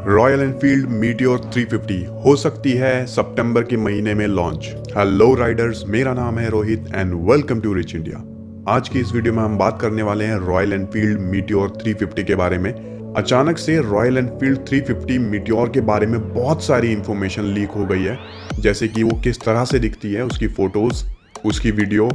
Royal Enfield meteor 350 हो सकती है सितंबर के महीने में लॉन्च। हेलो राइडर्स, मेरा नाम है Rohit and welcome to rich India. आज की इस वीडियो में हम बात करने वाले हैं रॉयल एनफील्ड मीटियोर 350 के बारे में। अचानक से रॉयल एनफील्ड 350 मीटियोर के बारे में बहुत सारी इंफॉर्मेशन लीक हो गई है, जैसे कि वो किस तरह से दिखती है, उसकी फोटोज, उसकी वीडियो,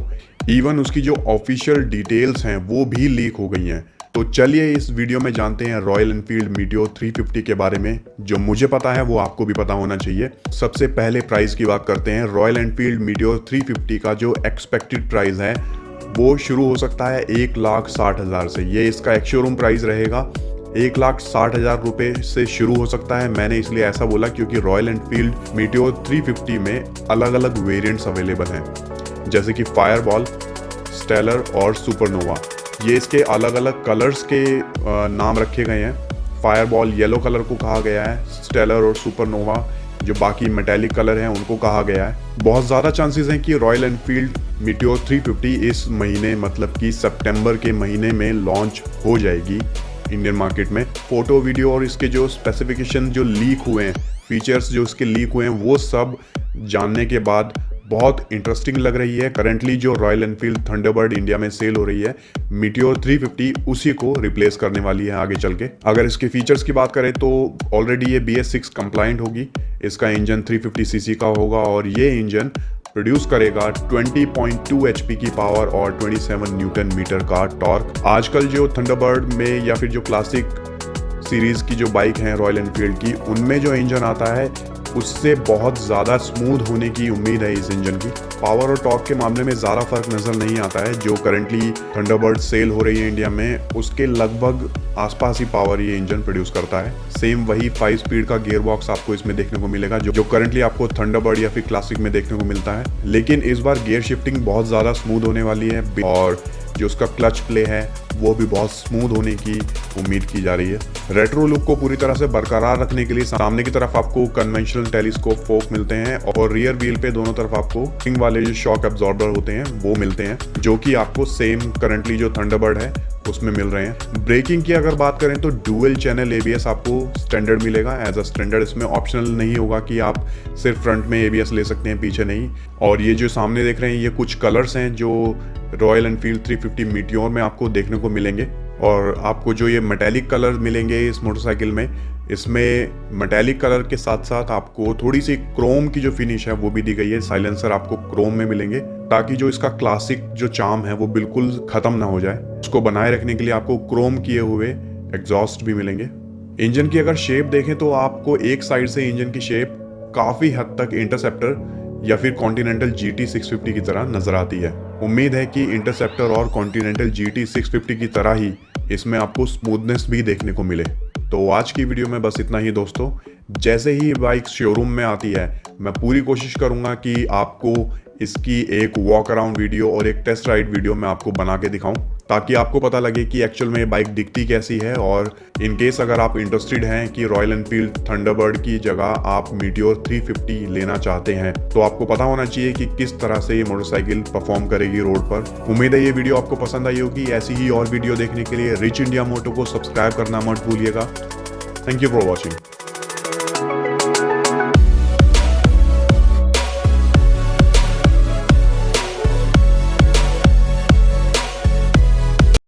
इवन उसकी जो ऑफिशियल डिटेल्स हैं वो भी लीक हो गई हैं। तो चलिए इस वीडियो में जानते हैं रॉयल एनफील्ड मीटियोर 350 के बारे में। जो मुझे पता है वो आपको भी पता होना चाहिए। सबसे पहले प्राइस की बात करते हैं। रॉयल एनफील्ड मीटियोर 350 का जो एक्सपेक्टेड प्राइस है वो शुरू हो सकता है 1,60,000 से। ये इसका एक शोरूम प्राइस रहेगा। 1,60,000 रुपये से शुरू हो सकता है। मैंने इसलिए ऐसा बोला क्योंकि रॉयल एनफील्ड मीटियोर 350 में अलग अलग वेरिएंट्स अवेलेबल हैं, जैसे कि फायरबॉल, स्टेलर और सुपरनोवा। ये इसके अलग अलग कलर्स के नाम रखे गए हैं। फायरबॉल येलो कलर को कहा गया है, स्टेलर और सुपरनोवा जो बाकी मेटालिक कलर हैं उनको कहा गया है। बहुत ज़्यादा चांसेस हैं कि रॉयल एनफील्ड मीटियोर 350 इस महीने मतलब कि सितंबर के महीने में लॉन्च हो जाएगी इंडियन मार्केट में। फोटो, वीडियो और इसके जो स्पेसिफिकेशन जो लीक हुए हैं, फीचर्स जो इसके लीक हुए हैं, वो सब जानने के बाद बहुत इंटरेस्टिंग लग रही है। करंटली जो रॉयल एनफील्ड थंडरबर्ड इंडिया में सेल हो रही है, मीटियोर 350 उसी को रिप्लेस करने वाली है आगे चल के। अगर इसके फीचर्स की बात करें तो ऑलरेडी ये BS6 कंप्लाइंट होगी। इसका इंजन 350 सीसी का होगा और ये इंजन प्रोड्यूस करेगा 20.2 HP की पावर और 27 न्यूटन मीटर का टॉर्क। आजकल जो थंडरबर्ड में या फिर जो क्लासिक सीरीज की जो बाइक हैं रॉयल एनफील्ड की, उनमें जो इंजन आता है उससे बहुत ज़्यादा स्मूथ होने की उम्मीद है इस इंजन की। पावर और टॉर्क के मामले में ज़्यादा फर्क नज़र नहीं आता है। जो करंटली थंडरबर्ड सेल हो रही है इंडिया में, उसके लगभग आसपास ही पावर ये इंजन प्रोड्यूस करता है। सेम वही 5 स्पीड का गियर बॉक्स आपको इसमें देखने को मिलेगा जो करंटली आपको थंडरबर्ड या फिर क्लासिक में देखने को मिलता है। लेकिन इस बार गियर शिफ्टिंग बहुत ज़्यादा स्मूथ होने वाली है और जो उसका क्लच प्ले है वो भी बहुत स्मूथ होने की उम्मीद की जा रही है। रेट्रो लुक को पूरी तरह से बरकरार रखने के लिए सामने की तरफ आपको कन्वेंशनल टेलीस्कोप फोक मिलते हैं और रियर व्हील पे दोनों तरफ आपको रिंग वाले जो शॉक एब्जॉर्बर होते हैं वो मिलते हैं, जो कि आपको सेम करंटली जो थंडरबर्ड है उसमें मिल रहे हैं। ब्रेकिंग की अगर बात करें तो डुअल चैनल ABS आपको स्टैंडर्ड मिलेगा एज अ स्टैंडर्ड। इसमें ऑप्शनल नहीं होगा कि आप सिर्फ फ्रंट में ABS ले सकते हैं, पीछे नहीं। और ये जो सामने देख रहे हैं ये कुछ कलर्स हैं जो रॉयल एनफील्ड 350 मीटियोर में आपको देखने को मिलेंगे। और आपको जो ये मेटालिक कलर मिलेंगे इस मोटरसाइकिल में, इसमें मेटालिक कलर के साथ साथ आपको थोड़ी सी क्रोम की जो फिनिश है वो भी दी गई है। साइलेंसर आपको क्रोम में मिलेंगे ताकि जो इसका क्लासिक जो चार्म है वो बिल्कुल खत्म ना हो जाए। उसको बनाए रखने के लिए आपको क्रोम किए हुए एग्जॉस्ट भी मिलेंगे। इंजन की अगर शेप देखें तो आपको एक साइड से इंजन की शेप काफ़ी हद तक इंटरसेप्टर या फिर कॉन्टिनेंटल GT 650 की तरह नजर आती है। उम्मीद है कि इंटरसेप्टर और कॉन्टिनेंटल GT 650 की तरह ही इसमें आपको स्मूथनेस भी देखने को मिले। तो आज की वीडियो में बस इतना ही दोस्तों। जैसे ही बाइक शोरूम में आती है मैं पूरी कोशिश करूंगा कि आपको इसकी एक वॉक अराउंड वीडियो और एक टेस्ट राइड वीडियो मैं आपको बना के दिखाऊं, ताकि आपको पता लगे कि एक्चुअल में ये बाइक दिखती कैसी है। और इन केस अगर आप इंटरेस्टेड हैं कि रॉयल एनफील्ड थंडरबर्ड की जगह आप मीटियोर 350 लेना चाहते हैं, तो आपको पता होना चाहिए कि किस तरह से ये मोटरसाइकिल परफॉर्म करेगी रोड पर। उम्मीद है ये वीडियो आपको पसंद आई होगी। ऐसी ही और वीडियो देखने के लिए रिच इंडिया मोटो को सब्सक्राइब करना मत भूलिएगा। Thank you for watching.